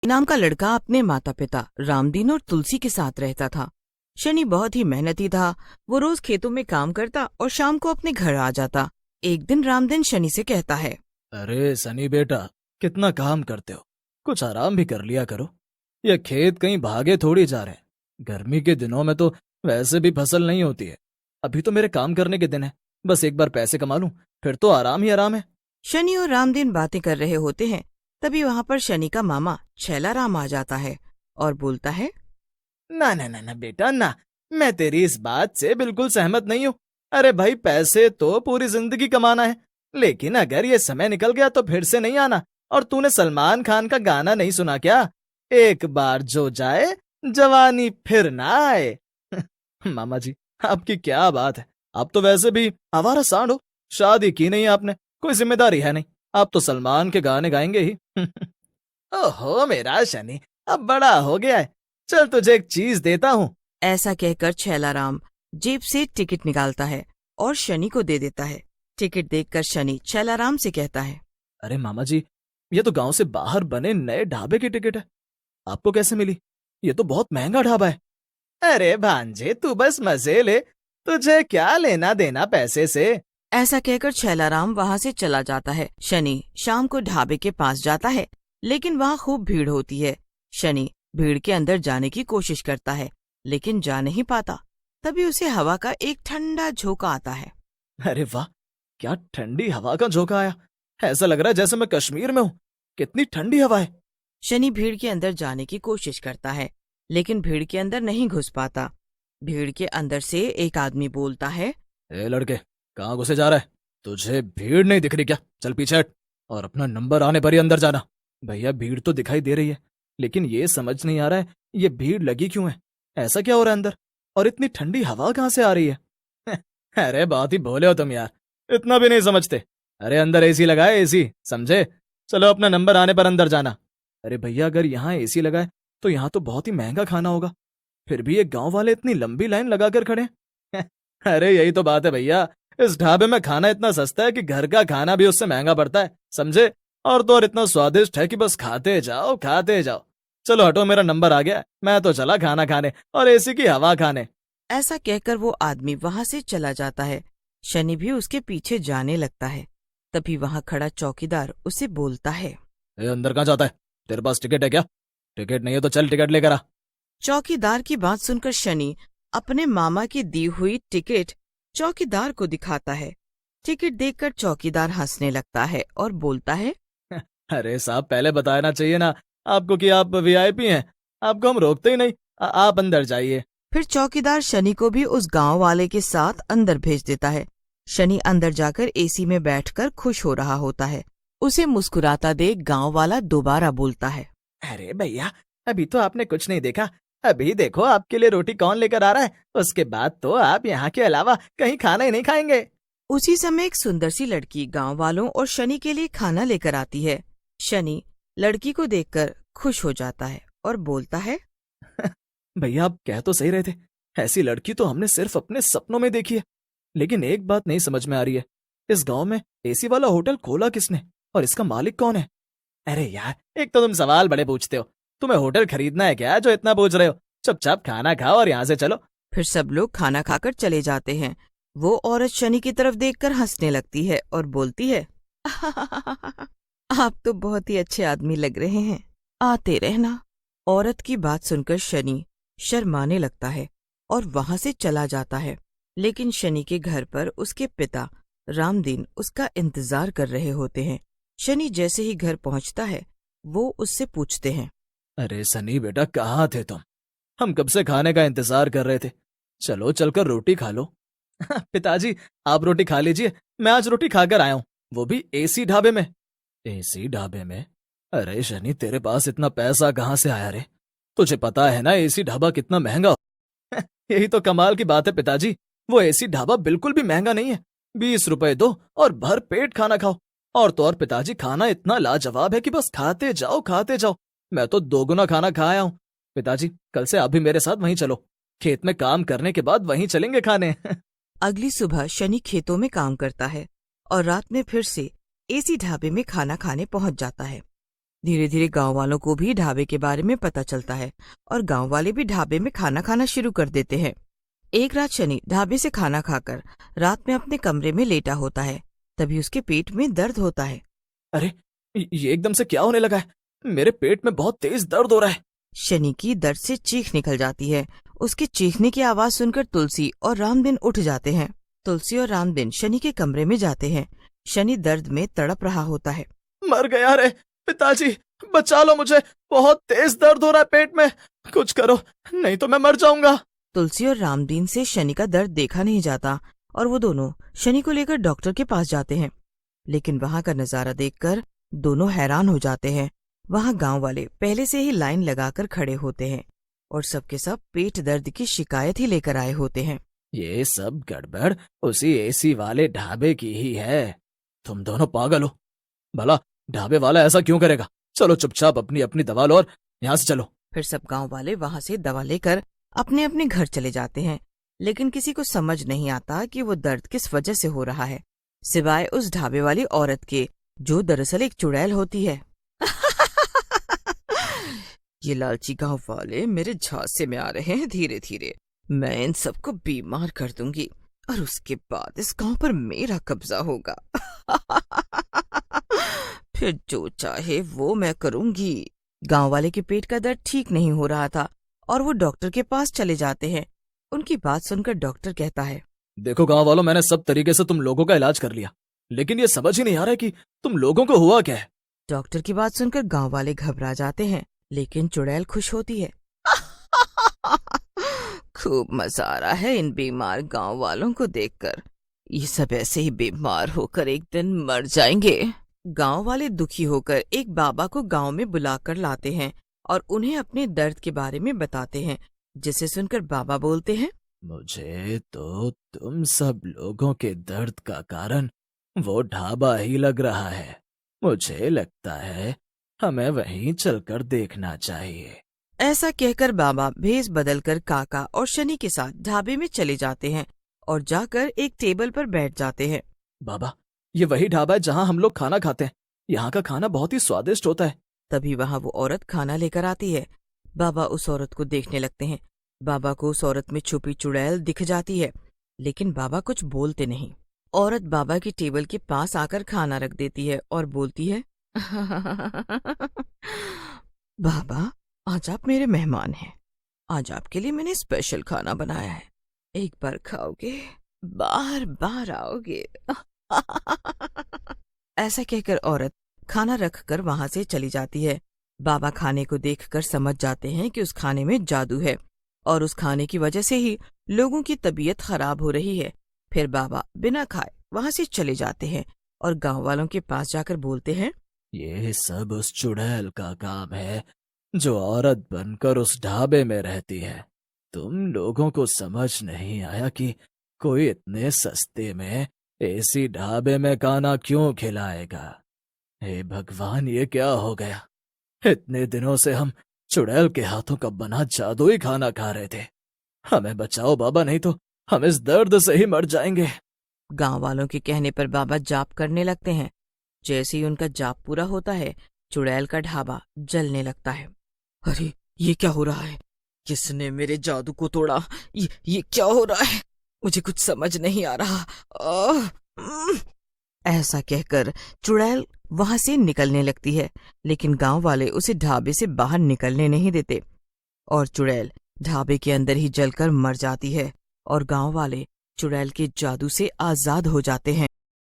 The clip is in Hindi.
नाम का लड़का अपने माता पिता रामदीन और तुलसी के साथ रहता था। शनि बहुत ही मेहनती था। वो रोज खेतों में काम करता और शाम को अपने घर आ जाता। एक दिन रामदीन शनि से कहता है, अरे सनी बेटा, कितना काम करते हो, कुछ आराम भी कर लिया करो। ये खेत कहीं भागे थोड़ी जा रहे हैं। गर्मी के दिनों में तो वैसे भी फसल नहीं होती है। अभी तो मेरे काम करने के दिन है। बस एक बार पैसे कमा लूं, फिर तो आराम ही आराम है। शनि और रामदीन बातें कर रहे होते हैं। तभी वहाँ पर शनि का मामा छैलाराम आ जाता है और बोलता है, ना ना ना ना बेटा ना, मैं तेरी इस बात से बिल्कुल सहमत नहीं हूँ। अरे भाई, पैसे तो पूरी जिंदगी कमाना है, लेकिन अगर ये समय निकल गया तो फिर से नहीं आना। और तूने सलमान खान का गाना नहीं सुना क्या? एक बार जो जाए जवानी फिर ना आए। मामा जी, आपकी क्या बात है। आप तो वैसे भी आवारा सांड हो। शादी की नहीं आपने, कोई जिम्मेदारी है नहीं। आप तो सलमान के गाने गाएंगे ही। ओहो मेरा शनि, अब बड़ा हो गया है। चल तुझे एक चीज देता हूँ। ऐसा कहकर छैलाराम जेब से टिकट निकालता है और शनि को दे देता है। टिकट देखकर शनि छैलाराम से कहता है, अरे मामा जी, ये तो गांव से बाहर बने नए ढाबे की टिकट है। आपको कैसे मिली? ये तो बहुत महंगा ढाबा है। अरे भांजे, तू बस मजे ले, तुझे क्या लेना देना पैसे से। ऐसा कहकर छैलाराम वहाँ से चला जाता है। शनि शाम को ढाबे के पास जाता है, लेकिन वहाँ खूब भीड़ होती है। शनि भीड़ के अंदर जाने की कोशिश करता है, लेकिन जा नहीं पाता। तभी उसे हवा का एक ठंडा झोंका आता है। अरे वाह, क्या ठंडी हवा का झोंका आया। ऐसा लग रहा है जैसे मैं कश्मीर में हूँ। कितनी ठंडी हवा है। शनि भीड़ के अंदर जाने की कोशिश करता है, लेकिन भीड़ के अंदर नहीं घुस पाता। भीड़ के अंदर से एक आदमी बोलता है, ए लड़के, कहाँ घुसे जा रहा है? तुझे भीड़ नहीं दिख रही क्या? चल पीछे हट और अपना नंबर आने पर ही अंदर जाना। भैया, भीड़ तो दिखाई दे रही है, लेकिन ये समझ नहीं आ रहा है ये भीड़ लगी क्यों है। ऐसा क्या हो रहा है अंदर? और इतनी ठंडी हवा कहाँ से आ रही है? अरे बहुत ही भोले हो तुम यार, इतना भी नहीं समझते। अरे अंदर एसी लगा है, एसी, समझे? चलो अपना नंबर आने पर अंदर जाना। अरे भैया, अगर यहाँ एसी लगा है तो यहाँ तो बहुत ही महंगा खाना होगा। फिर भी ये गांव वाले इतनी लंबी लाइन लगाकर खड़े हैं। अरे यही तो बात है भैया, इस ढाबे में खाना इतना सस्ता है कि घर का खाना भी उससे महंगा पड़ता है, समझे? और तो और इतना स्वादिष्ट है कि बस खाते जाओ खाते जाओ। चलो हटो, मेरा नंबर आ गया, मैं तो चला खाना खाने और एसी की हवा खाने। ऐसा कहकर वो आदमी वहाँ से चला जाता है। शनि भी उसके पीछे जाने लगता है। तभी वहाँ खड़ा चौकीदार उसे बोलता है, ए, अंदर कहाँ जाता है? तेरे पास टिकट है क्या? टिकट नहीं है तो चल टिकट लेकर आ। चौकीदार की बात सुनकर शनि अपने मामा की दी हुई टिकट चौकीदार को दिखाता है। टिकट देखकर चौकीदार हंसने लगता है और बोलता है, अरे साहब, पहले बताना चाहिए ना आपको कि आप वीआईपी हैं। आपको हम रोकते ही नहीं। आप अंदर जाइए। फिर चौकीदार शनि को भी उस गांव वाले के साथ अंदर भेज देता है। शनि अंदर जाकर एसी में बैठकर खुश हो रहा होता है। उसे मुस्कुराता देख गांव वाला दोबारा बोलता है, अरे भैया, अभी तो आपने कुछ नहीं देखा। अभी देखो आपके लिए रोटी कौन लेकर आ रहा है। उसके बाद तो आप यहाँ के अलावा कहीं खाना ही नहीं खाएंगे। उसी समय एक सुंदर सी लड़की गांव वालों और शनि के लिए खाना लेकर आती है। शनि लड़की को देखकर खुश हो जाता है और बोलता है, भैया, आप कह तो सही रहे थे। ऐसी लड़की तो हमने सिर्फ अपने सपनों में देखी है। लेकिन एक बात नहीं समझ में आ रही है, इस गांव में एसी वाला होटल खोला किसने और इसका मालिक कौन है? अरे यार, एक तो तुम सवाल बड़े पूछते हो। तुम्हें होटल खरीदना है क्या जो इतना पूछ रहे हो? चुपचाप खाना खाओ और यहाँ से चलो। फिर सब लोग खाना खाकर चले जाते हैं। वो औरत शनि की तरफ देखकर हंसने लगती है और बोलती है, आप तो बहुत ही अच्छे आदमी लग रहे हैं, आते रहना। औरत की बात सुनकर शनि शर्माने लगता है और वहां से चला जाता है। लेकिन शनि के घर पर उसके पिता रामदीन उसका इंतजार कर रहे होते हैं। शनि जैसे ही घर पहुंचता है, वो उससे पूछते हैं, अरे सनी बेटा, कहाँ थे तुम? हम कब से खाने का इंतजार कर रहे थे। चलो चलकर रोटी खा लो। पिताजी, आप रोटी खा लीजिए, मैं आज रोटी खाकर आया हूँ, वो भी एसी ढाबे में। एसी ढाबे में? अरे शनि, तेरे पास इतना पैसा कहाँ से आया रे? तुझे पता है ना एसी ढाबा कितना महंगा? यही तो कमाल की बात है पिताजी, वो एसी ढाबा बिल्कुल भी महंगा नहीं है। 20 रुपए दो और भर पेट खाना खाओ। और तो और पिताजी, खाना इतना लाजवाब है कि बस खाते जाओ खाते जाओ। मैं तो 2 गुना खाना खाया हूँ। पिताजी, कल से आप भी मेरे साथ वहीं चलो। खेत में काम करने के बाद वहीं चलेंगे खाने। अगली सुबह शनि खेतों में काम करता है और रात में फिर से एसी ढाबे में खाना खाने पहुंच जाता है। धीरे धीरे गांव वालों को भी ढाबे के बारे में पता चलता है और गांव वाले भी ढाबे में खाना खाना शुरू कर देते हैं। एक रात शनि ढाबे से खाना खाकर रात में अपने कमरे में लेटा होता है। तभी उसके पेट में दर्द होता है। अरे ये एकदम से क्या होने लगा है? मेरे पेट में बहुत तेज दर्द हो रहा है। शनि की दर्द से चीख निकल जाती है। उसके चीखने की आवाज सुनकर तुलसी और रामदिन उठ जाते हैं। तुलसी और रामदिन शनि के कमरे में जाते हैं। शनि दर्द में तड़प रहा होता है। मर गया रे पिताजी, बचा लो मुझे, बहुत तेज दर्द हो रहा है पेट में, कुछ करो नहीं तो मैं मर जाऊंगा। तुलसी और रामदीन से शनि का दर्द देखा नहीं जाता और वो दोनों शनि को लेकर डॉक्टर के पास जाते हैं। लेकिन वहां का नजारा देखकर दोनों हैरान हो जाते हैं। वहां गांव वाले पहले से ही लाइन लगाकर खड़े होते हैं और सबके सब पेट दर्द की शिकायत ही लेकर आए होते हैं। ये सब गड़बड़ उसी एसी वाले ढाबे की ही है। तुम दोनों पागल हो। भला ढाबे वाला ऐसा क्यों करेगा? चलो चुपचाप अपनी अपनी दवा लो और यहाँ से चलो। फिर सब गांव वाले वहां से दवा लेकर अपने अपने घर चले जाते हैं। लेकिन किसी को समझ नहीं आता कि वो दर्द किस वजह से हो रहा है, सिवाय उस ढाबे वाली औरत के, जो दरअसल एक चुड़ैल होती है। ये लालची गांव वाले मेरे झांसे में आ रहे हैं। धीरे धीरे मैं इन सबको बीमार कर दूंगी और उसके बाद इस गांव पर मेरा कब्जा होगा। फिर जो चाहे वो मैं करूंगी। गांव वाले के पेट का दर्द ठीक नहीं हो रहा था और वो डॉक्टर के पास चले जाते हैं। उनकी बात सुनकर डॉक्टर कहता है, देखो गांव वालों, मैंने सब तरीके से तुम लोगों का इलाज कर लिया, लेकिन ये समझ ही नहीं आ रहा है कि तुम लोगों को हुआ क्या है। डॉक्टर की बात सुनकर गांव वाले घबरा जाते हैं, लेकिन चुड़ैल खुश होती है। खूब मजा आ रहा है इन बीमार गांव वालों को देखकर। ये सब ऐसे ही बीमार होकर एक दिन मर जाएंगे। गांव वाले दुखी होकर एक बाबा को गांव में बुलाकर लाते हैं और उन्हें अपने दर्द के बारे में बताते हैं, जिसे सुनकर बाबा बोलते हैं, मुझे तो तुम सब लोगों के दर्द का कारण वो ढाबा ही लग रहा है। मुझे लगता है हमें वहीं चलकर देखना चाहिए। ऐसा कहकर बाबा भेष बदलकर काका और शनि के साथ ढाबे में चले जाते हैं और जाकर एक टेबल पर बैठ जाते हैं। बाबा, ये वही ढाबा है जहाँ हम लोग खाना खाते हैं। यहाँ का खाना बहुत ही स्वादिष्ट होता है। तभी वहाँ वो औरत खाना लेकर आती है। बाबा उस औरत को देखने लगते हैं। बाबा को उस औरत में छुपी चुड़ैल दिख जाती है, लेकिन बाबा कुछ बोलते नहीं। औरत बाबा की टेबल के पास आकर खाना रख देती है और बोलती है, बाबा, आज आप मेरे मेहमान हैं। आज आपके लिए मैंने स्पेशल खाना बनाया है। एक बार खाओगे, बार बार आओगे। ऐसा कहकर औरत खाना रखकर वहां से चली जाती है। बाबा खाने को देखकर समझ जाते हैं कि उस खाने में जादू है और उस खाने की वजह से ही लोगों की तबीयत खराब हो रही है। फिर बाबा बिना खाए वहां से चले जाते हैं और गांव वालों के पास जाकर बोलते हैं, ये सब उस चुड़ैल का काम है जो औरत बनकर उस ढाबे में रहती है। तुम लोगों को समझ नहीं आया कि कोई इतने सस्ते में ऐसी ढाबे में खाना क्यों खिलाएगा। हे भगवान, ये क्या हो गया? इतने दिनों से हम चुड़ैल के हाथों का बना जादुई खाना खा रहे थे। हमें बचाओ बाबा, नहीं तो हम इस दर्द से ही मर जाएंगे। गांव वालों के कहने पर बाबा जाप करने लगते हैं। जैसे ही उनका जाप पूरा होता है, चुड़ैल का ढाबा जलने लगता है। अरे ये क्या हो रहा है? किसने मेरे जादू को तोड़ा? ये क्या हो रहा है? मुझे कुछ समझ नहीं आ रहा। ऐसा कहकर चुड़ैल वहां से निकलने लगती है, लेकिन गांव वाले उसे ढाबे से बाहर निकलने नहीं देते और चुड़ैल ढाबे के अंदर ही जलकर मर जाती है और गांव वाले चुड़ैल के जादू से आजाद हो जाते हैं।